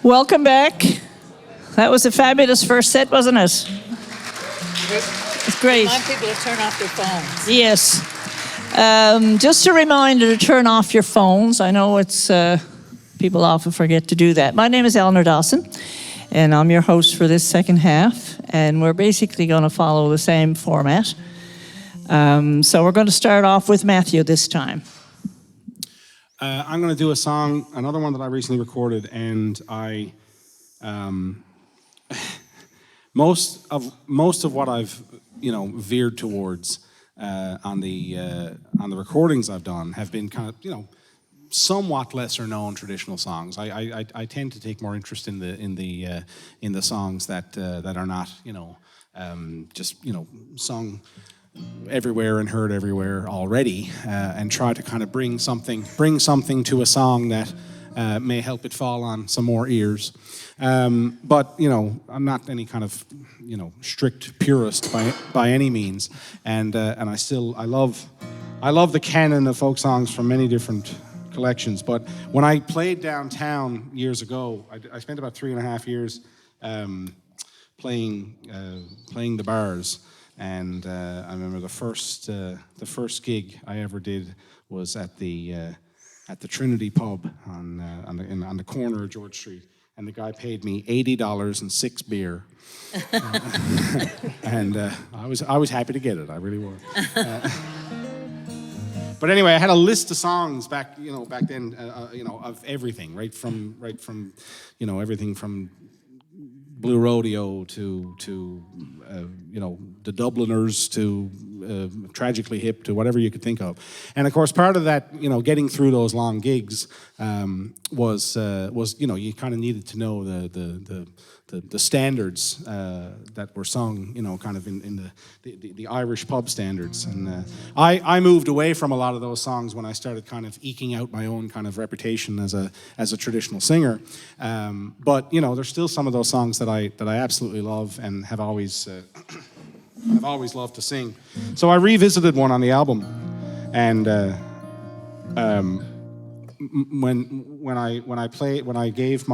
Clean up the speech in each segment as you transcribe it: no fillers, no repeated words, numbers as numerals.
Welcome back. That was a fabulous first set, wasn't it? It's great. Remind people to turn off their phones. Yes. Just a reminder to turn off your phones. I know it's people often forget to do that. My name is Eleanor Dawson, and I'm your host for this second half. And we're basically going to follow the same format. So we're going to start off with Matthew this time. I'm going to do a song, another one that I recently recorded, and I most of what I've veered towards on the recordings I've done have been kind of somewhat lesser known traditional songs. I tend to take more interest in the songs that are not just sung everywhere and heard everywhere already, and try to kind of bring something to a song that may help it fall on some more ears. But I'm not any kind of strict purist by any means, and I love the canon of folk songs from many different collections. But when I played downtown years ago, I spent about 3.5 years playing the bars. And I remember the first gig I ever did was at the Trinity Pub on the corner of George Street, and the guy paid me $80 and 6 beer, and I was happy to get it. I really was. But anyway, I had a list of songs back then, of everything, right from everything from Blue Rodeo to the Dubliners to Tragically Hip to whatever you could think of. And of course, part of that, getting through those long gigs was you kind of needed to know the standards that were sung, kind of in the Irish pub standards. And I moved away from a lot of those songs when I started kind of eking out my own kind of reputation as a traditional singer. But there's still some of those songs that I absolutely love and have always loved to sing. So I revisited one on the album, and when I gave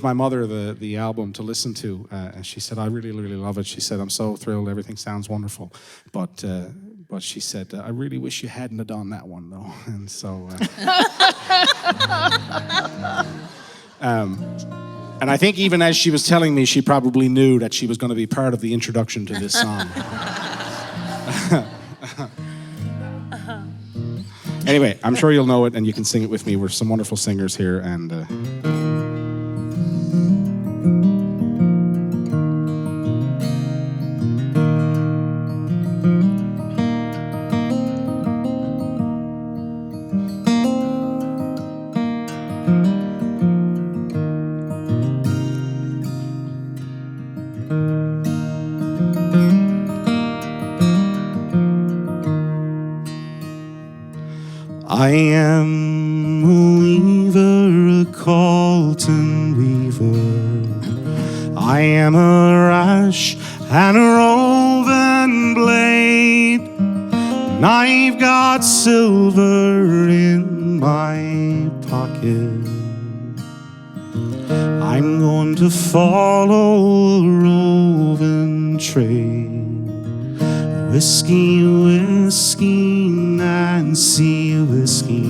my mother the album to listen to, and she said, "I really, really love it." She said, "I'm so thrilled. Everything sounds wonderful." But she said, "I really wish you hadn't have done that one, though." And so, and I think even as she was telling me, she probably knew that she was going to be part of the introduction to this song. Anyway, I'm sure you'll know it, and you can sing it with me. We're some wonderful singers here, and. I am a weaver, a Colton weaver. I am a rush and a roving blade, and I've got silver in my pocket. I'm going to follow a roving trade. Whiskey, whiskey, Nancy, whiskey.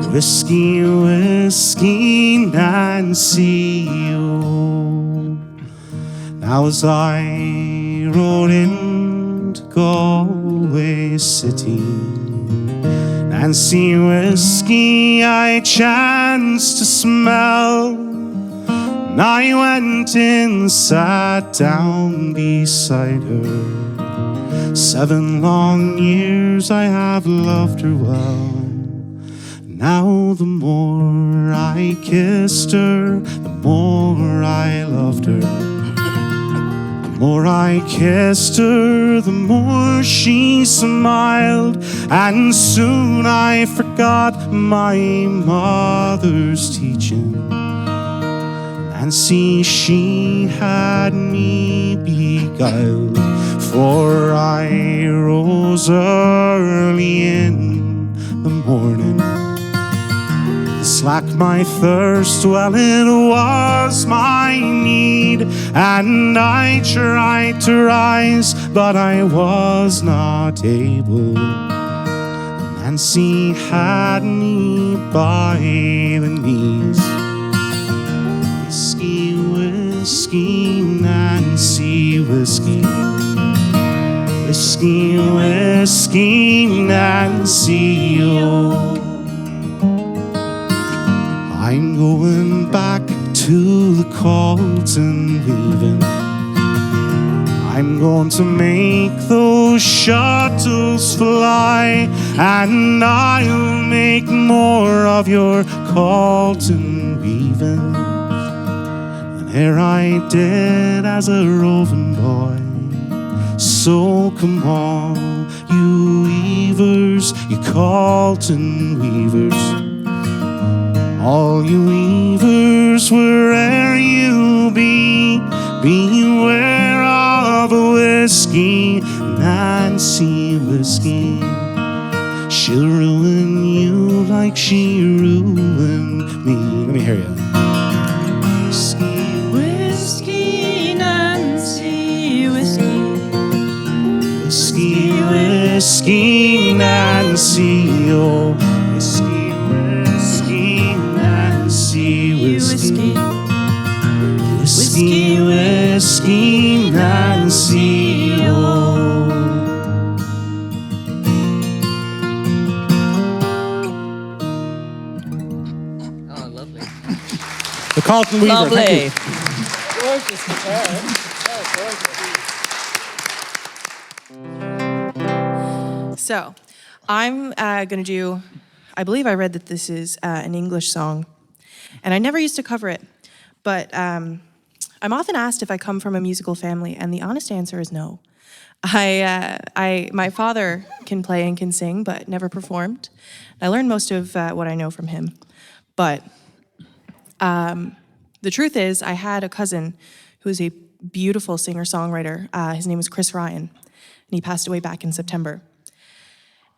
Whiskey, whiskey, Nancy, oh. Now as I rode into Galway City, Nancy, whiskey, I chanced to smell, and I went in, sat down beside her. 7 long years I have loved her well. Now the more I kissed her, the more I loved her. The more I kissed her, the more she smiled, and soon I forgot my mother's teaching. And see, she had me beguiled, for I rose early in the morning. This slaked my thirst, well, it was my need, and I tried to rise, but I was not able. Nancy had me by the knees. Whiskey, whiskey, Nancy, whiskey. Whiskey, whiskey, Nancy, oh. I'm going back to the Carlton weaving. I'm going to make those shuttles fly, and I'll make more of your Carlton weaving than e'er I did as a roving boy. So come on, you weavers, you Carlton weavers, all you weavers, where'er you be, beware of a whiskey, Nancy whiskey. She'll ruin you like she ruined me. Let me hear you. Whiskey, Whiskey, Nancy, whiskey. whiskey, whiskey, Nancy, oh. Whiskey, whiskey, Nancy, whiskey. Whiskey, whiskey, Nancy, oh. Oh, lovely. The Carlton Weaver. Lovely. Thank you. Gorgeous guitar. Oh, gorgeous. So, I'm going to do, I believe I read that this is an English song, and I never used to cover it, but I'm often asked if I come from a musical family, and the honest answer is no. My father can play and can sing, but never performed. I learned most of what I know from him, but the truth is I had a cousin who was a beautiful singer-songwriter. His name was Chris Ryan, and he passed away back in September.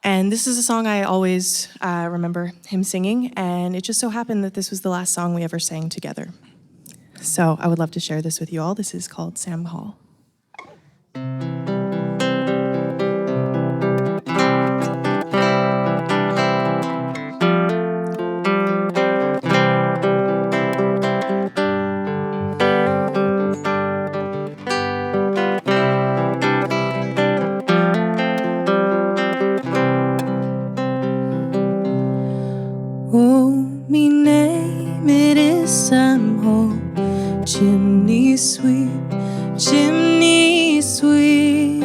And this is a song I always remember him singing, and it just so happened that this was the last song we ever sang together. So I would love to share this with you all. This is called Sam Hall. Oh, me name it is Sam Hall, chimney sweep, chimney sweep.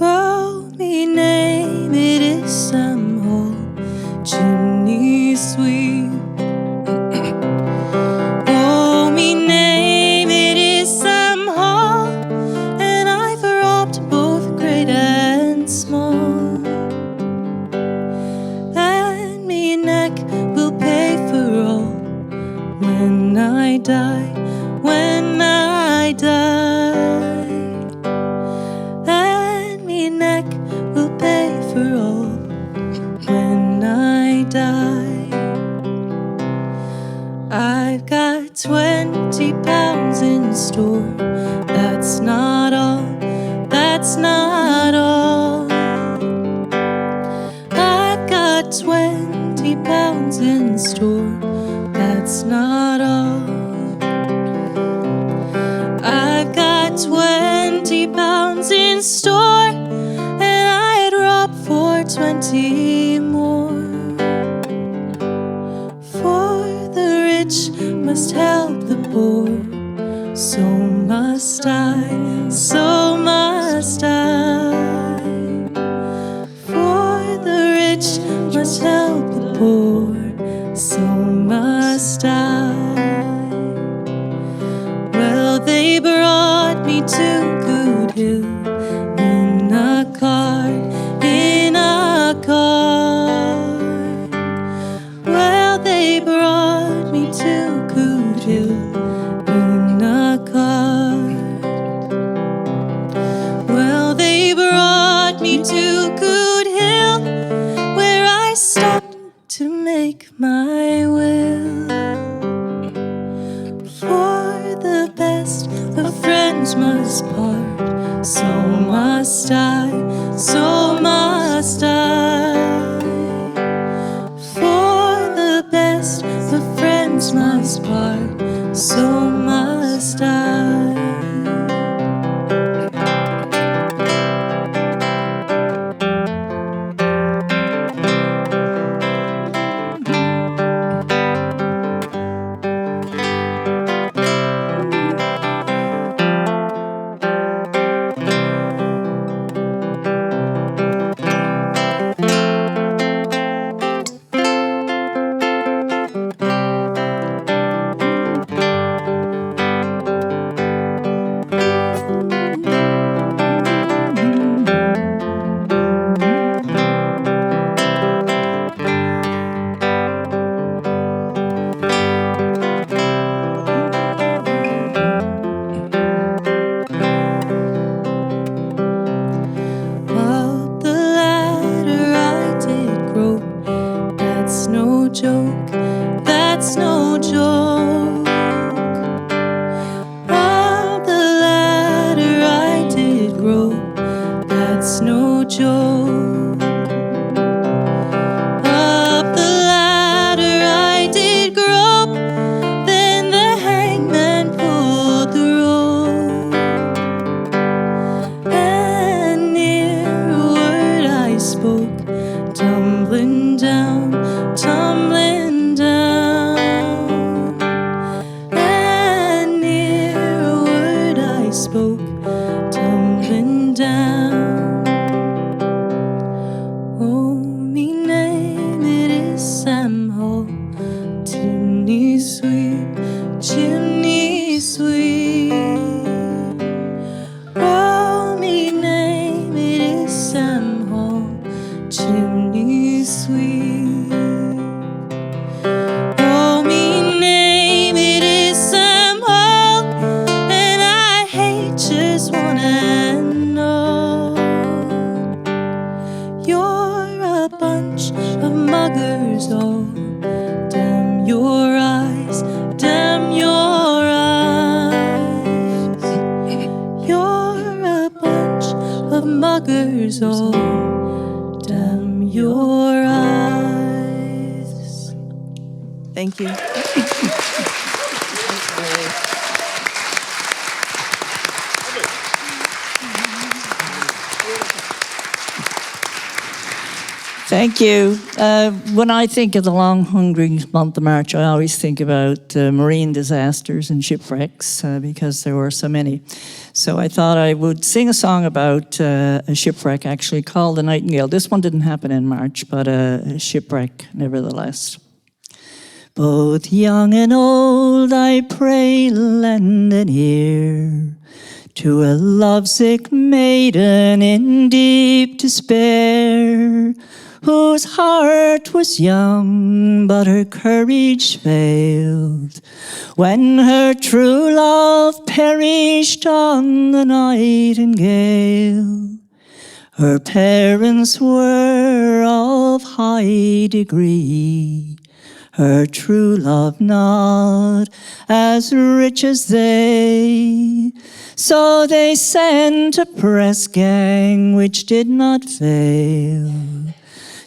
Oh, me name it is Sam Hall, chimney sweep. Oh, me name it is Sam Hall, and I've robbed both great and small. And me neck will pay for all when I die, when I die. And me neck will pay for all when I die. I've got 20 pounds in store. That's not all, that's not all. I've got 20 pounds in store. That's not all. I've got 20 pounds in store, and I'd rob for 20 more. For the rich must help the poor, so must I, so must I. For the rich must help the poor, so must I. Well, they brought me to Good Hill in a cart, in a cart. Well, they brought me to Good Hill in a cart. Well, they brought me to Good Hill, where I stopped to make I will. For the best of friends must part, so must I, so must I. For the best of friends must part, so must I. Up the ladder I did grope. That's no joke, that's no joke. Up the ladder I did grope. That's no joke. Up the ladder I did grope. Then the hangman pulled the rope. And near a word I spoke, tumbling down, tumbling down. And near a word I spoke, tumbling down. Oh, me name it is Sam Hall, chimney sweep, chimney sweep. Oh, me name it is Sam Hall, chimney sweep. Oh, me name it is Sam Hall, and I hate just wanna know. You're a bunch of muggers, oh, damn your eyes, damn your eyes. You're a bunch of muggers, oh, damn your eyes. Thank you. Thank you. When I think of the long, hungry month of March, I always think about marine disasters and shipwrecks because there were so many. So I thought I would sing a song about a shipwreck actually called The Nightingale. This one didn't happen in March, but a shipwreck nevertheless. Both young and old, I pray, lend an ear to a lovesick maiden in deep despair, whose heart was young, but her courage failed when her true love perished on the Nightingale. Her parents were of high degree, her true love not as rich as they. So they sent a press gang which did not fail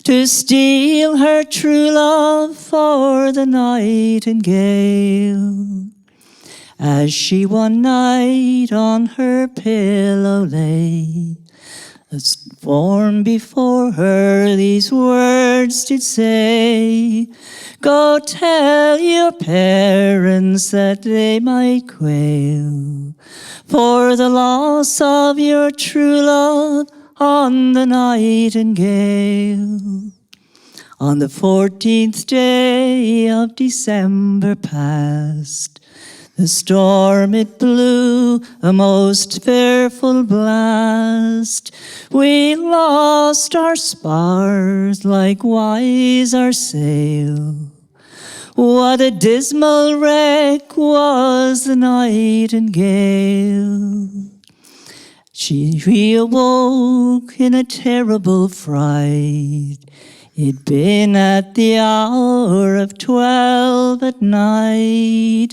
to steal her true love for the Nightingale. As she one night on her pillow lay, a form before her these words did say, "Go tell your parents that they might quail for the loss of your true love on the Nightingale." On the 14th day of December past, the storm it blew, a most fearful blast. We lost our spars, likewise our sail. What a dismal wreck was the Nightingale. She awoke in a terrible fright, It'd been at the hour of 12 at night.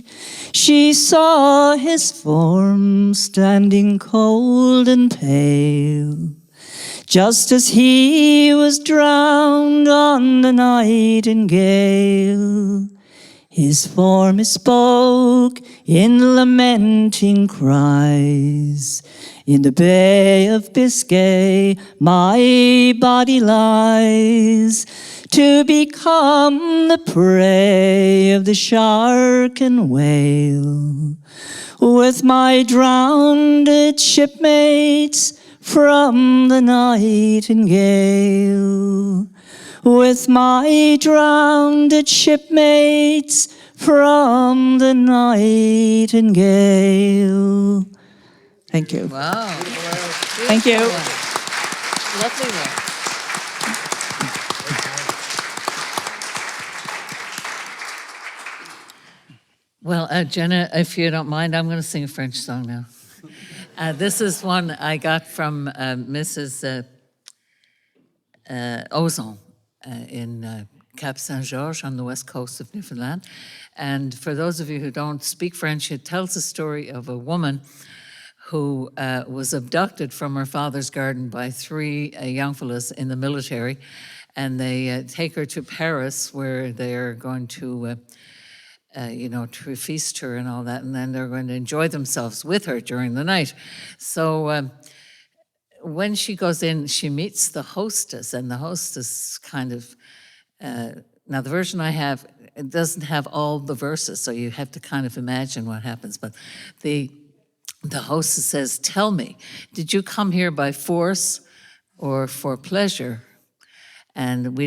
She saw his form standing cold and pale, just as he was drowned on the nightingale. His form spoke in lamenting cries. In the Bay of Biscay, my body lies, to become the prey of the shark and whale, with my drowned shipmates from the nightingale. With my drowned shipmates from the nightingale. Thank you. Wow. Thank you. Lovely one. Well, Jenna, if you don't mind, I'm going to sing a French song now. This is one I got from Mrs. Ozon in Cap Saint-Georges on the west coast of Newfoundland. And for those of you who don't speak French, it tells the story of a woman who was abducted from her father's garden by three young fellas in the military. And they take her to Paris, where they're going to to feast her and all that, and then they're going to enjoy themselves with her during the night. So when she goes in, she meets the hostess, and the hostess kind of, now the version I have, it doesn't have all the verses, so you have to kind of imagine what happens, but the hostess says, "Tell me, did you come here by force or for pleasure?" And we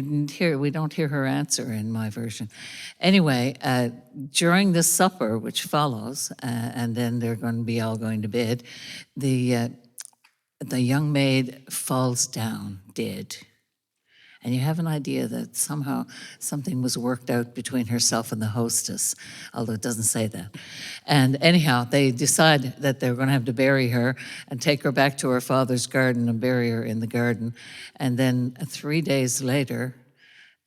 don't hear her answer in my version. Anyway, during the supper, which follows, and then they're going to be all going to bed, the young maid falls down dead. And you have an idea that somehow something was worked out between herself and the hostess, although it doesn't say that. And anyhow, they decide that they're going to have to bury her and take her back to her father's garden and bury her in the garden. And then 3 days later,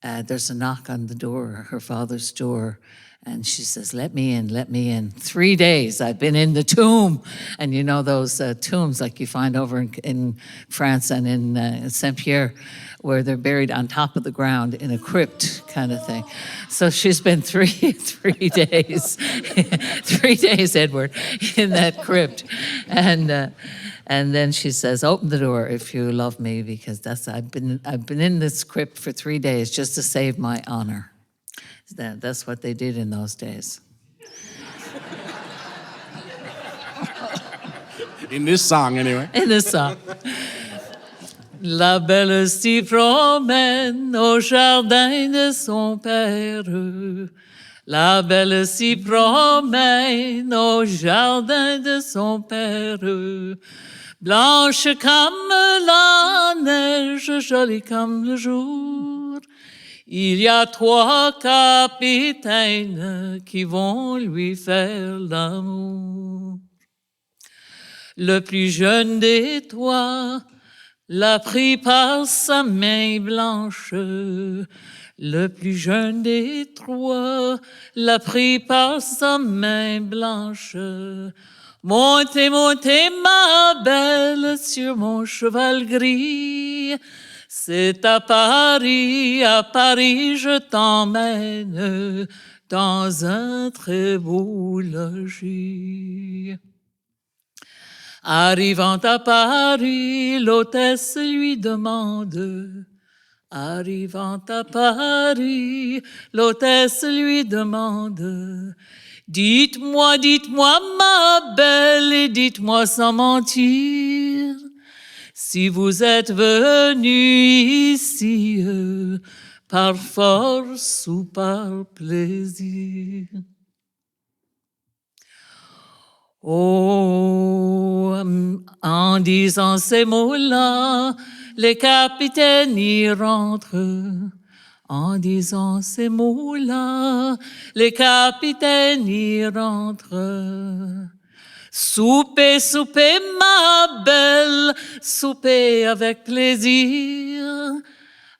there's a knock on the door, her father's door, and she says, "Let me in, let me in. 3 days I've been in the tomb." And you know those tombs like you find over in France and in Saint-Pierre, where they're buried on top of the ground in a crypt kind of thing. So she's been three days, 3 days, Edward, in that crypt. And then she says, "Open the door if you love me, because I've been in this crypt for 3 days just to save my honor." That's what they did in those days. In this song, anyway. In this song. La belle s'y promène au jardin de son père. La belle s'y promène au jardin de son père. Blanche comme la neige, jolie comme le jour. Il y a 3 capitaines qui vont lui faire l'amour. Le plus jeune des 3 l'a pris par sa main blanche. Le plus jeune des 3 l'a pris par sa main blanche. Montez, montez, ma belle, sur mon cheval gris. C'est à Paris, je t'emmène dans un très beau logis. Arrivant à Paris, l'hôtesse lui demande. Arrivant à Paris, l'hôtesse lui demande. Dites-moi, dites-moi, ma belle, et dites-moi sans mentir, si vous êtes venu ici par force ou par plaisir. Oh, en disant ces mots-là, les capitaines y rentrent. En disant ces mots-là, les capitaines y rentrent. Soupez, soupez, ma belle, soupez avec plaisir,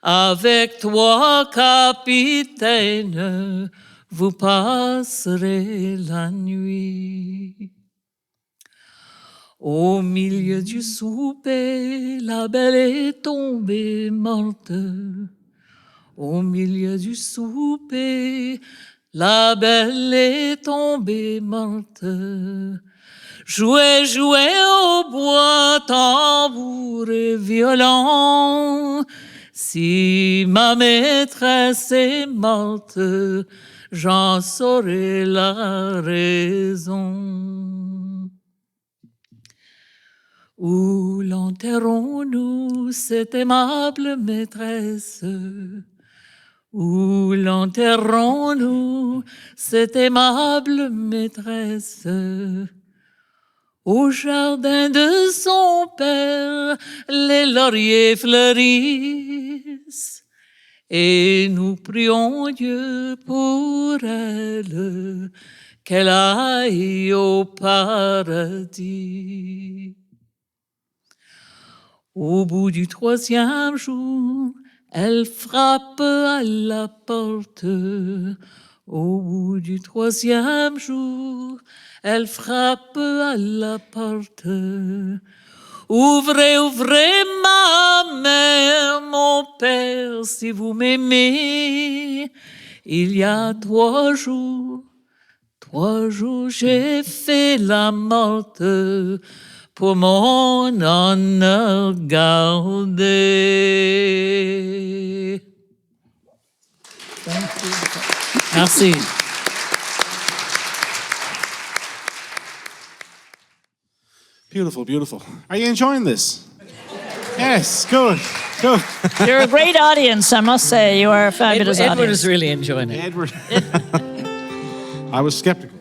Avec toi, capitaine, vous passerez la nuit. Au milieu du souper, la belle est tombée morte. Au milieu du souper, la belle est tombée morte. Jouez, jouez au bois, tambour et violon. Si ma maîtresse est morte, j'en saurai la raison. Où l'enterrons-nous, cette aimable maîtresse? Où l'enterrons-nous, cette aimable maîtresse? Au jardin de son père, les lauriers fleurissent, et nous prions Dieu pour elle, qu'elle aille au paradis. Au bout du 3e jour, elle frappe à la porte. Au bout du 3e jour, elle frappe à la porte. Ouvrez, ouvrez, ma mère, mon père, si vous m'aimez. Il y a 3 jours, j'ai fait la morte pour mon honneur gardé. Merci. Beautiful, beautiful. Are you enjoying this? Yes, good, good. You're a great audience, I must say. You are a fabulous Edward audience. is really enjoying it. Edward. I was skeptical.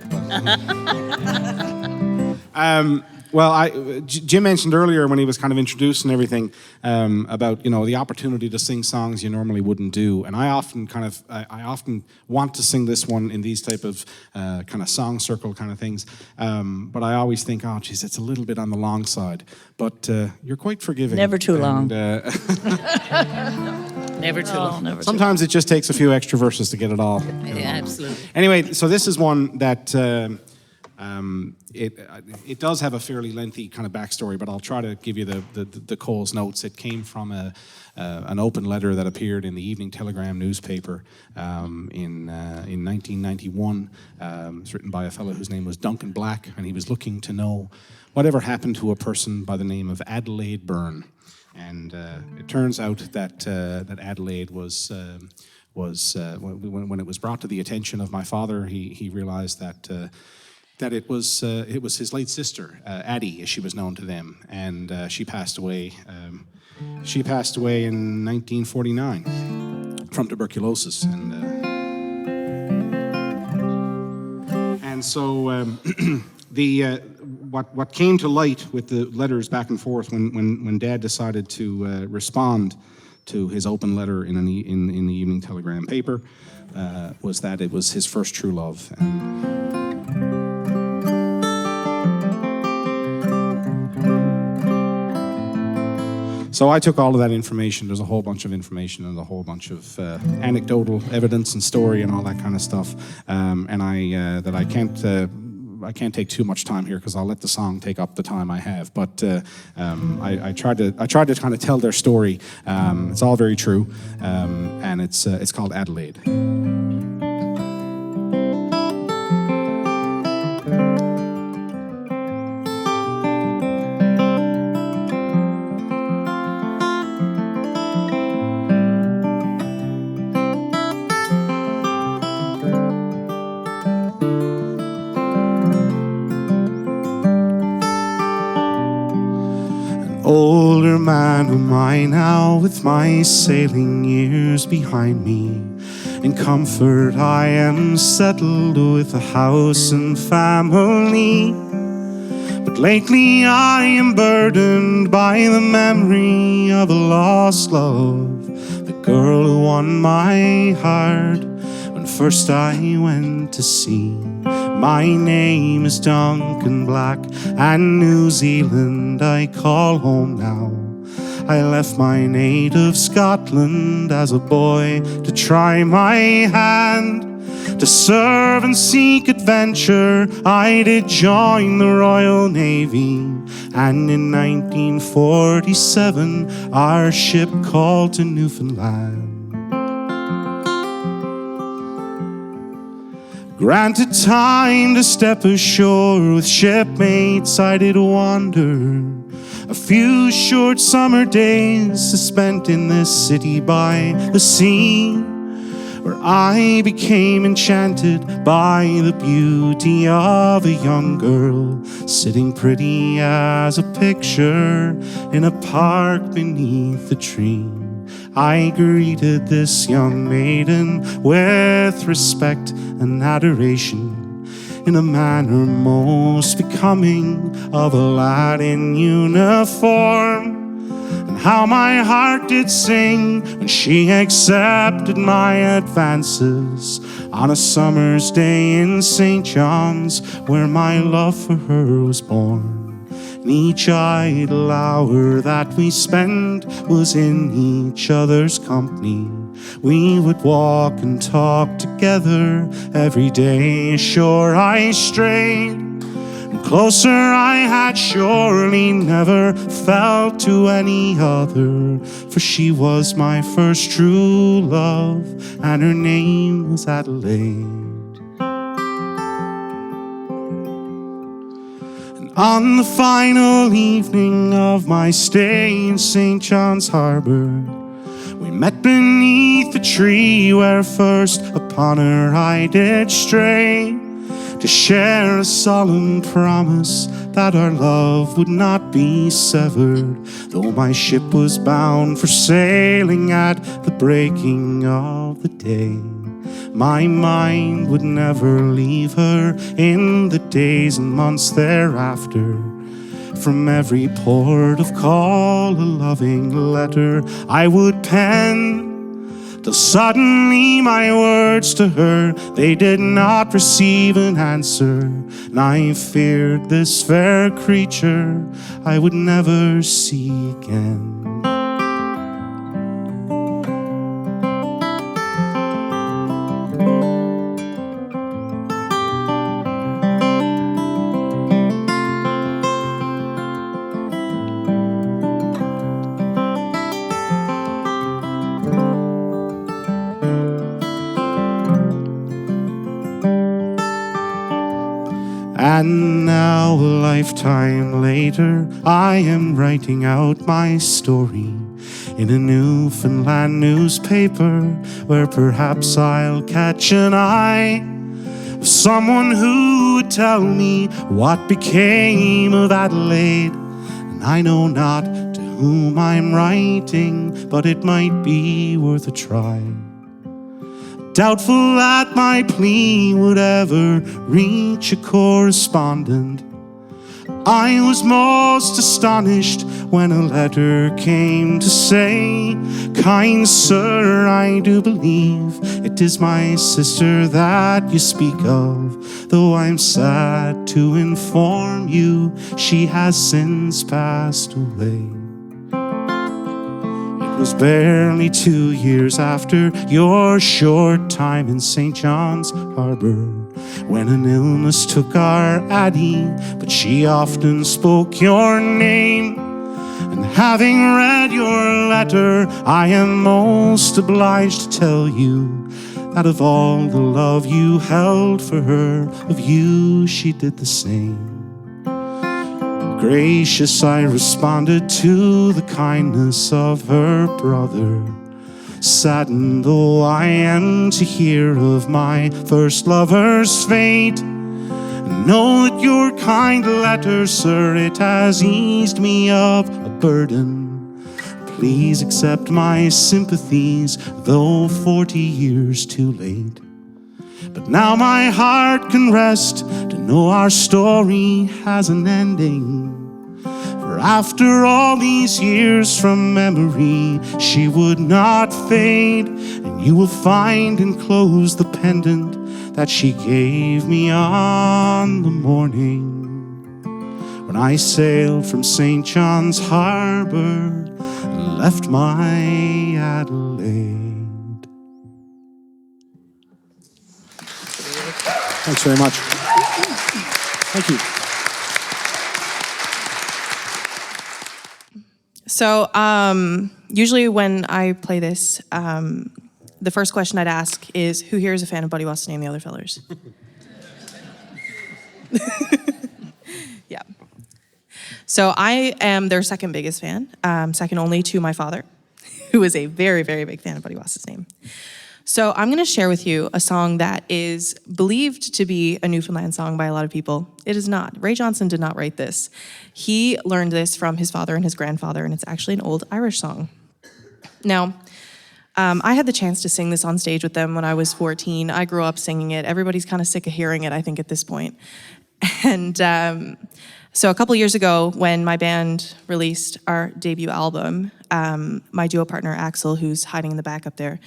Well, Jim mentioned earlier when he was kind of introducing everything about the opportunity to sing songs you normally wouldn't do, and I often want to sing this one in these type of kind of song circle kind of things, but I always think, oh, geez, it's a little bit on the long side. But you're quite forgiving. Never too long. Never too long. Never Sometimes it just takes a few extra verses to get it all. Yeah, absolutely. Anyway, so this is one that. It does have a fairly lengthy kind of backstory, but I'll try to give you the Cole's notes. It came from an open letter that appeared in the Evening Telegram newspaper in 1991. It's written by a fellow whose name was Duncan Black, and he was looking to know whatever happened to a person by the name of Adelaide Byrne. And it turns out that Adelaide was when it was brought to the attention of my father, he realized that it was his late sister, Addie, as she was known to them, and she passed away. She passed away in 1949 from tuberculosis, and so what came to light with the letters back and forth when Dad decided to respond to his open letter in the Evening Telegram paper was that it was his first true love. So I took all of that information. There's a whole bunch of information and a whole bunch of anecdotal evidence and story and all that kind of stuff. And I can't take too much time here because I'll let the song take up the time I have. But I tried to kind of tell their story. It's all very true, and it's called Adelaide. Older man am I now, with my sailing years behind me. In comfort I am settled with a house and family. But lately I am burdened by the memory of a lost love, the girl who won my heart when first I went to sea. My name is Duncan Black, and New Zealand I call home now. I left my native Scotland as a boy to try my hand. To serve and seek adventure, I did join the Royal Navy. And in 1947, our ship called to Newfoundland. Granted time to step ashore with shipmates, I did wander. A few short summer days spent in this city by the sea, where I became enchanted by the beauty of a young girl sitting pretty as a picture in a park beneath a tree. I greeted this young maiden with respect and adoration, in a manner most becoming of a lad in uniform. And how my heart did sing when she accepted my advances on a summer's day in St. John's, where my love for her was born. And each idle hour that we spent was in each other's company. We would walk and talk together every day. Sure, I strayed, and closer I had surely never felt to any other, for she was my first true love, and her name was Adelaide. On the final evening of my stay in St. John's Harbour, we met beneath the tree where first upon her I did stray, to share a solemn promise that our love would not be severed, though my ship was bound for sailing at the breaking of the day. My mind would never leave her in the days and months thereafter. From every port of call a loving letter I would pen, till suddenly my words to her, they did not receive an answer. And I feared this fair creature I would never see again. And now, a lifetime later, I am writing out my story in a Newfoundland newspaper, where perhaps I'll catch an eye of someone who would tell me what became of Adelaide. And I know not to whom I'm writing, but it might be worth a try. Doubtful that my plea would ever reach a correspondent, I was most astonished when a letter came to say, "Kind sir, I do believe it is my sister that you speak of, though I'm sad to inform you she has since passed away." It was barely 2 years after your short time in St. John's Harbour when an illness took our Addie, but she often spoke your name. And having read your letter, I am most obliged to tell you that of all the love you held for her, of you she did the same. Gracious, I responded to the kindness of her brother, saddened though I am to hear of my first lover's fate. And know that your kind letter, sir, it has eased me of a burden. Please accept my sympathies, though 40 years too late. But now my heart can rest to know our story has an ending. For after all these years from memory, she would not fade. And you will find enclosed the pendant that she gave me on the morning when I sailed from St. John's Harbour left my Adelaide. Thanks very much. Thank you. So usually when I play this, the first question I'd ask is, who here is a fan of Buddy Wastany and the Other Fellers? Yeah. So I am their second biggest fan, second only to my father, who is a very, very big fan of Buddy Wastany. So I'm going to share with you a song that is believed to be a Newfoundland song by a lot of people. It is not. Ray Johnson did not write this. He learned this from his father and his grandfather, and it's actually an old Irish song. Now, I had the chance to sing this on stage with them when I was 14. I grew up singing it. Everybody's kind of sick of hearing it, I think, at this point. And so a couple years ago, when my band released our debut album, my duo partner, Axel, who's hiding in the back up there,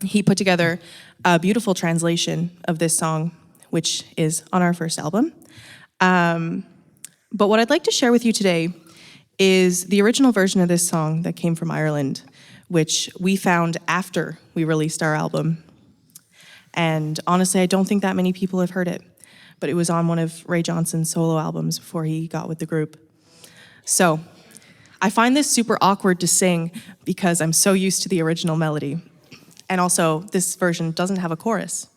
he put together a beautiful translation of this song, which is on our first album. But what I'd like to share with you today is the original version of this song that came from Ireland, which we found after we released our album. And honestly, I don't think that many people have heard it, but it was on one of Ray Johnson's solo albums before he got with the group. So I find this super awkward to sing because I'm so used to the original melody. And also, this version doesn't have a chorus.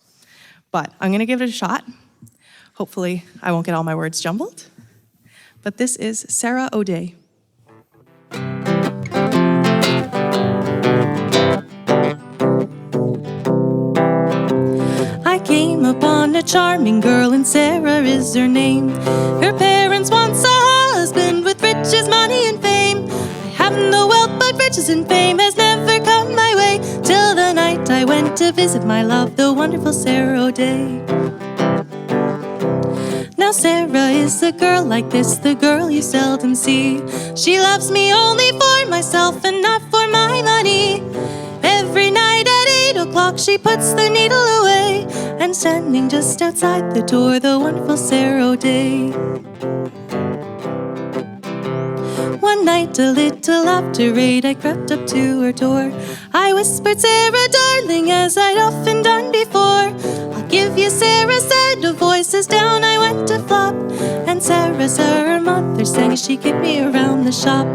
But I'm gonna give it a shot. Hopefully, I won't get all my words jumbled. But this is Sarah O'Day. I came upon a charming girl, and Sarah is her name. Her parents once a husband with riches, money, and fame. I have no wealth, but riches and fame has never come my way, till the night I went to visit my love, the wonderful Sarah O'Day. Now Sarah is a girl like this, the girl you seldom see. She loves me only for myself and not for my money. Every night at 8 o'clock she puts the needle away, and standing just outside the door, the wonderful Sarah O'Day. One night a little after 8 I crept up to her door. I whispered, Sarah darling, as I'd often done before. I'll give you Sarah, said a voice as down I went to flop. And Sarah saw her mother sang as she kicked me around the shop.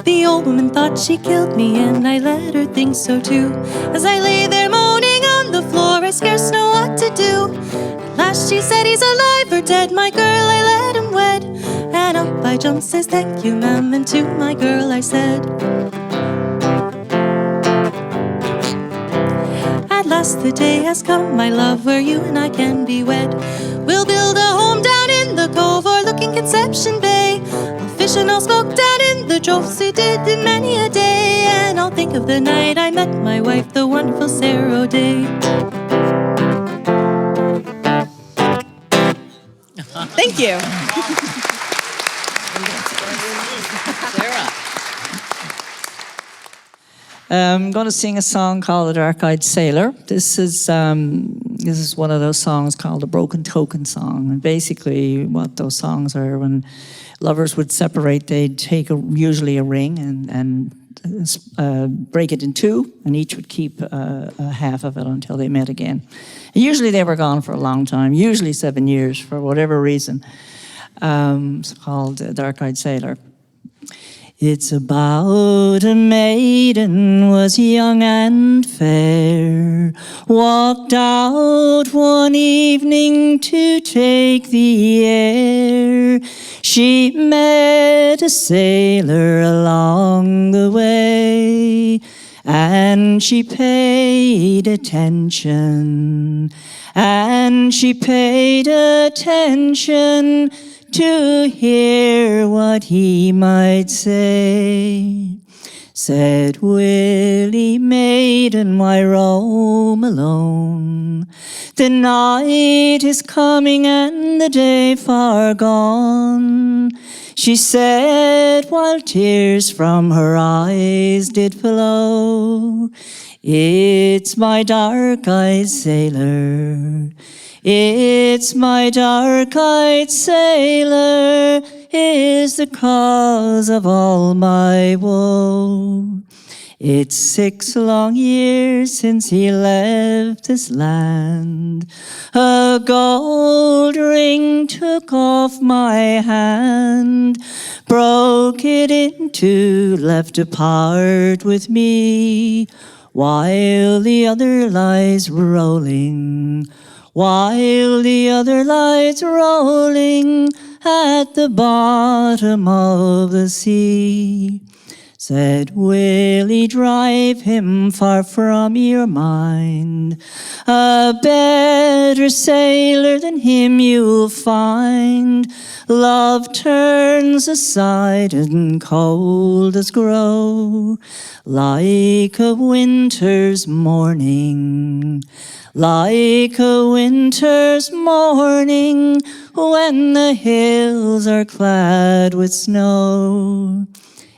The old woman thought she killed me, and I let her think so too. As I lay there moaning on the floor, I scarce know what to do. At last she said, he's alive or dead, my girl, I let him wed. And up I jumped, says, thank you, ma'am, and to my girl I said. At last the day has come, my love, where you and I can be wed. We'll build a home down in the cove overlooking Conception Bay. I'll fish and I'll smoke down in the trophs we did in many a day. And I'll think of the night I met my wife, the wonderful Sarah O'Day. Thank you. Sarah. I'm going to sing a song called The Dark-Eyed Sailor. This is one of those songs called a broken token song. And basically what those songs are, when lovers would separate, they'd take usually a ring and break it in two, and each would keep a half of it until they met again. And usually they were gone for a long time, usually 7 years for whatever reason. It's called Dark-Eyed Sailor. It's about a maiden was young and fair, walked out one evening to take the air. She met a sailor along the way, and she paid attention, and she paid attention to hear what he might say. Said, Willie, maiden, why roam alone? The night is coming and the day far gone. She said, while tears from her eyes did flow, it's my dark-eyed sailor, It's my dark-eyed sailor is the cause of all my woe. It's 6 long years since he left this land. A gold ring took off my hand, broke it in two, left a part with me, while the other lies rolling, while the other lies rolling at the bottom of the sea. Said, Willie, drive him far from your mind. A better sailor than him you'll find. Love turns aside and cold as grow, like a winter's morning, like a winter's morning when the hills are clad with snow.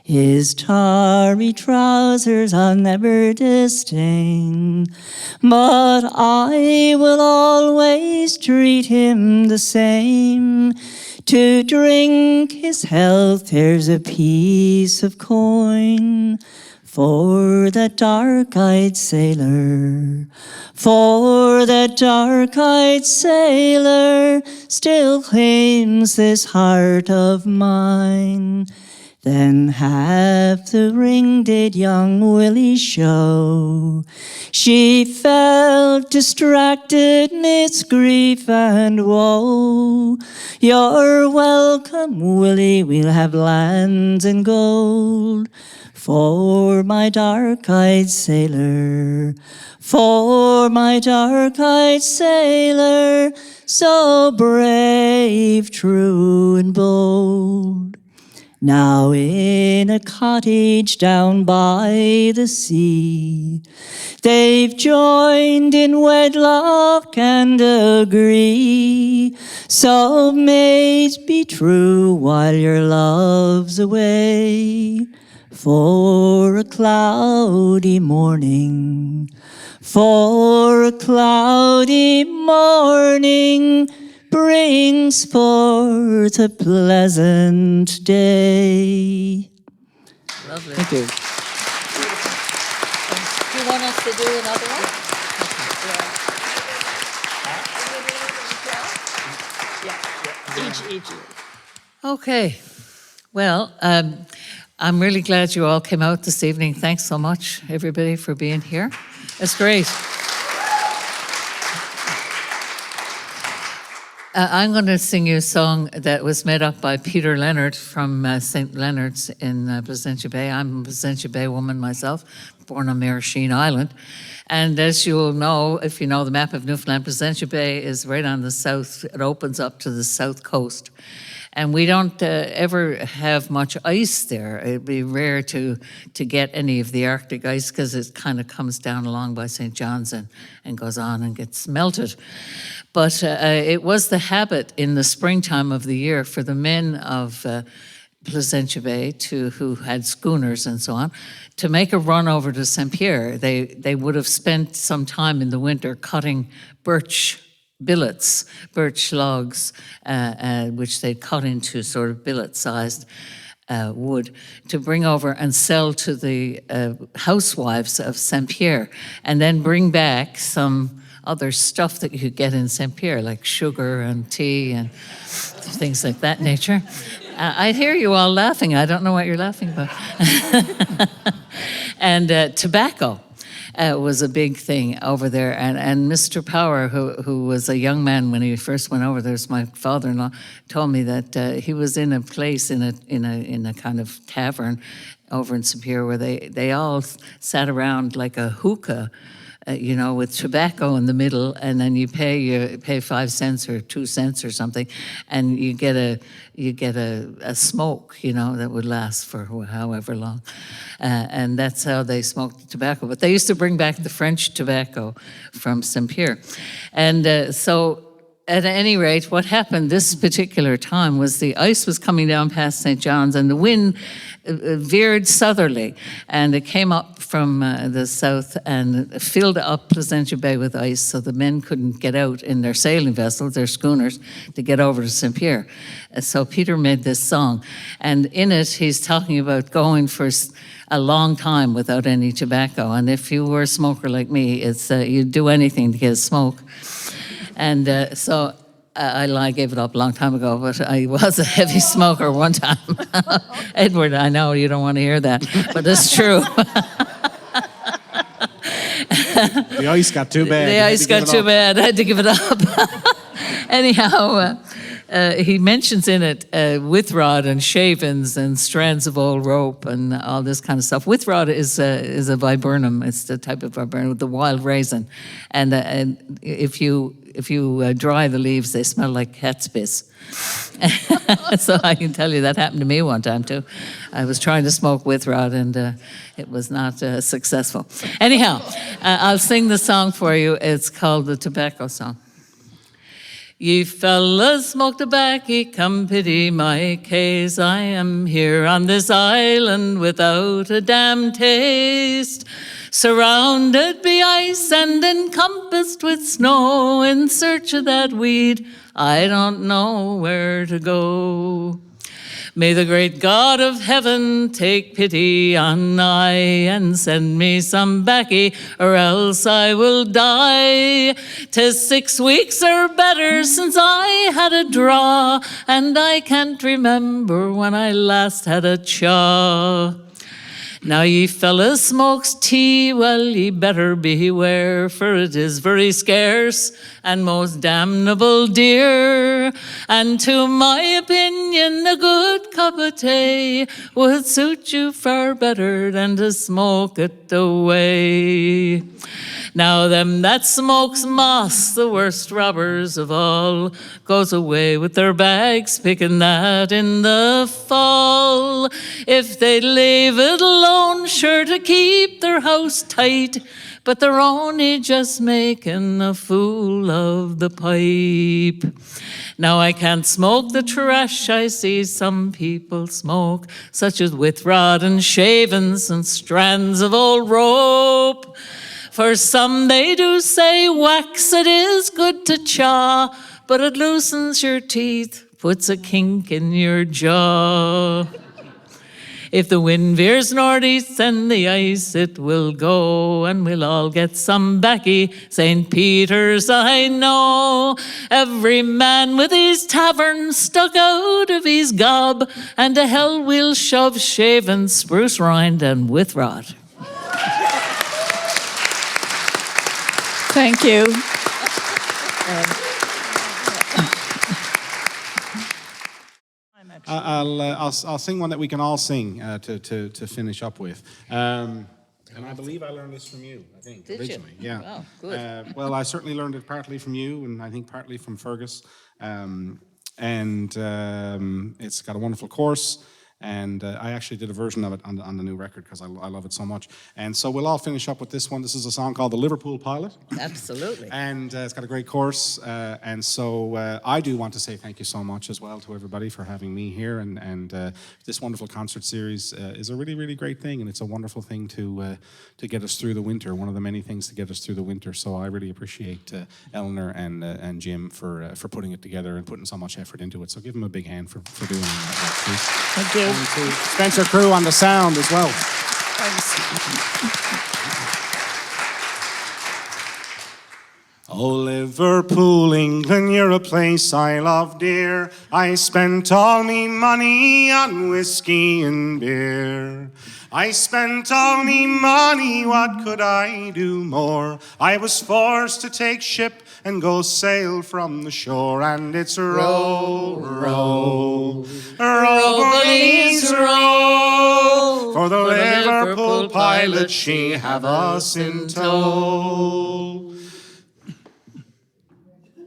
His tarry trousers I'll never disdain, but I will always treat him the same. To drink his health, there's a piece of coin for that dark-eyed sailor, for that dark-eyed sailor still claims this heart of mine. Then half the ring did young Willie show. She felt distracted midst grief and woe. You're welcome, Willie, we'll have lands and gold for my dark-eyed sailor, for my dark-eyed sailor, so brave, true, and bold. Now in a cottage down by the sea, they've joined in wedlock and agree. So maids be true while your love's away, for a cloudy morning, for a cloudy morning brings forth a pleasant day. Lovely. Thank you. Do you want us to do another one? Each. Okay. Well, I'm really glad you all came out this evening. Thanks so much, everybody, for being here. It's great. I'm going to sing you a song that was made up by Peter Leonard from St. Leonard's in Placentia Bay. I'm a Placentia Bay woman myself, born on Maraschine Island. And as you'll know, if you know the map of Newfoundland, Placentia Bay is right on the south. It opens up to the south coast. And we don't ever have much ice there. It'd be rare to get any of the Arctic ice because it kind of comes down along by St. John's and goes on and gets melted. But it was the habit in the springtime of the year for the men of Placentia Bay who had schooners and so on, to make a run over to St. Pierre. They would have spent some time in the winter cutting birch billets, birch logs, which they'd cut into sort of billet-sized wood to bring over and sell to the housewives of St. Pierre, and then bring back some other stuff that you could get in St. Pierre, like sugar and tea and things like that nature. I hear you all laughing. I don't know what you're laughing about. And tobacco. Was a big thing over there, and Mr. Power, who was a young man when he first went over there, my father-in-law, told me that he was in a place in a kind of tavern over in St. Pierre where they all sat around like a hookah, with tobacco in the middle, and then you pay 5 cents or 2 cents or something, and you get a smoke, that would last for however long, and that's how they smoked the tobacco. But they used to bring back the French tobacco from St. Pierre, and so at any rate, what happened this particular time was the ice was coming down past St. John's and the wind veered southerly, and it came up from the south and filled up Placentia Bay with ice, so the men couldn't get out in their sailing vessels, their schooners, to get over to St. Pierre. So Peter made this song, and in it he's talking about going for a long time without any tobacco, and if you were a smoker like me, it's you'd do anything to get a smoke. And so I gave it up a long time ago, but I was a heavy smoker one time. Edward, I know you don't want to hear that, but it's true. The ice got too bad. The ice got too bad. I had to give it up. Anyhow, he mentions in it with rod and shavings and strands of old rope and all this kind of stuff. With rod is a viburnum. It's the type of viburnum, the wild raisin, and if you dry the leaves, they smell like cat's piss. So I can tell you that happened to me one time too. I was trying to smoke with rod and it was not successful. Anyhow, I'll sing the song for you. It's called the Tobacco Song. Ye fellas smoke tobacco, come pity my case. I am here on this island without a damn taste. Surrounded by ice and encompassed with snow, in search of that weed, I don't know where to go. May the great God of heaven take pity on I and send me some baccy, or else I will die. 'Tis 6 weeks or better since I had a draw, and I can't remember when I last had a chaw. Now ye fellas smokes tea, well ye better beware, for it is very scarce and most damnable dear. And to my opinion a good cup of tea would suit you far better than to smoke it away. Now them that smokes moss, the worst robbers of all, goes away with their bags, picking that in the fall. If they leave it alone, sure to keep their house tight, but they're only just making a fool of the pipe. Now I can't smoke the trash I see some people smoke, such as with rod and shavings and strands of old rope. For some they do say wax it is good to chaw, but it loosens your teeth, puts a kink in your jaw. If the wind veers northeast and the ice it will go, and we'll all get some baccy, St. Peter's I know. Every man with his tavern stuck out of his gob, and to hell we'll shove shaven spruce rind and with rod. Thank you. I'll sing one that we can all sing to finish up with. And I believe I learned this from you, I think, Did originally. you? Yeah. Wow, good. Well, I certainly learned it partly from you, and I think partly from Fergus. It's got a wonderful chorus. And I actually did a version of it on the new record because I love it so much. And so we'll all finish up with this one. This is a song called The Liverpool Pilot. Absolutely. And it's got a great chorus. And so I do want to say thank you so much as well to everybody for having me here. And this wonderful concert series is a really, really great thing. And it's a wonderful thing to get us through the winter, one of the many things to get us through the winter. So I really appreciate Eleanor and Jim for putting it together and putting so much effort into it. So give them a big hand for doing that, please. Thank you. And to Spencer Crew on the sound as well. Oh, Liverpool, England, you're a place I love dear. I spent all me money on whiskey and beer. I spent all me money, what could I do more? I was forced to take ship and go sail from the shore, and it's row, row, row, police, row. For the Liverpool pilot, she have us in tow.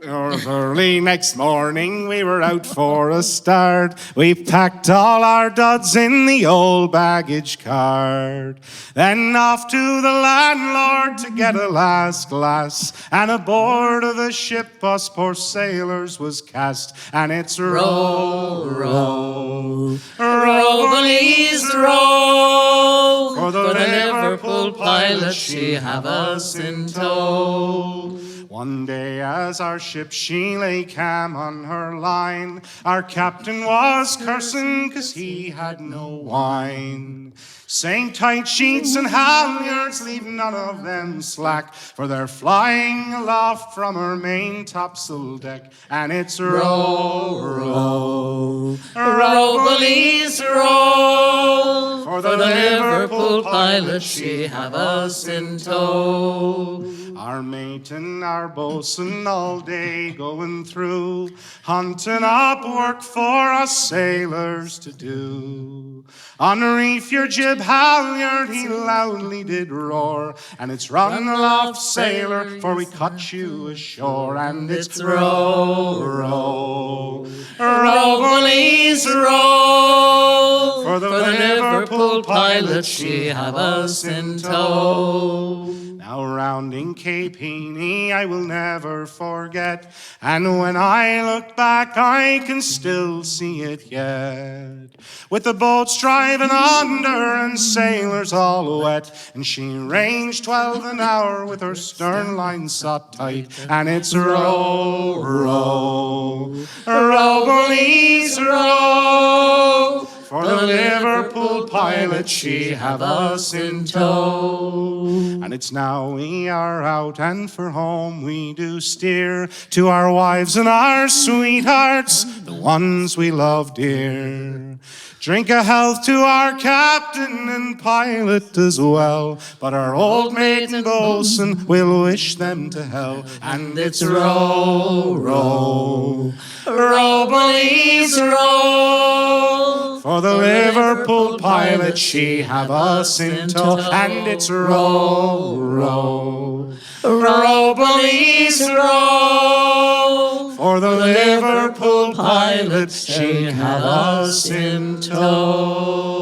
Early next morning we were out for a start. We packed all our duds in the old baggage cart. Then off to the landlord hard to get a last glass, and aboard of the ship us poor sailors was cast, and it's row, row, row, bullies, row, for the Liverpool pilot she have us in tow. One day as our ship she lay calm on her line, our captain was cursing 'cause he had no wine, saying tight sheets and halyards, leave none of them slack, for they're flying aloft from her main topsail deck, and it's row, row, row, bullies, row, for the Liverpool pilot she have us in tow. Our mate and our bosun all day going through, hunting up work for us sailors to do. Unreef your jib halyard, he loudly did roar, and it's run aloft, sailor, for we cut you ashore, and it's row, row, row, bullies, row, for the Liverpool pilot she have us in tow. Now rounding Cape Heney I will never forget, and when I look back I can still see it yet, with the boats driving under and sailors all wet, and she ranged 12 an hour with her stern line set tight, and it's row, row, row, bullies, row, for the Liverpool pilot she have us in tow. And it's now we are out and for home we do steer, to our wives and our sweethearts, the ones we love dear. Drink a health to our captain and pilot as well, but our old mate and bosun will wish them to hell. And it's row, row, row, bullies, row, for the Liverpool pilot she have us in tow. And it's row, row, row, bullies, row, for the Liverpool pilot she have us in tow.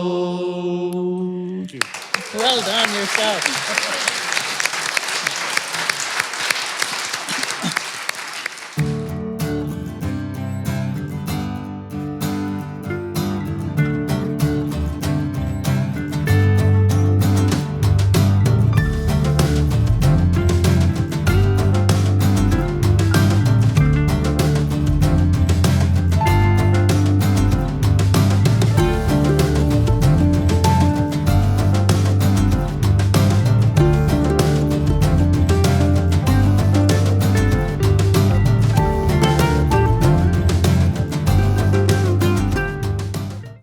Well done yourself.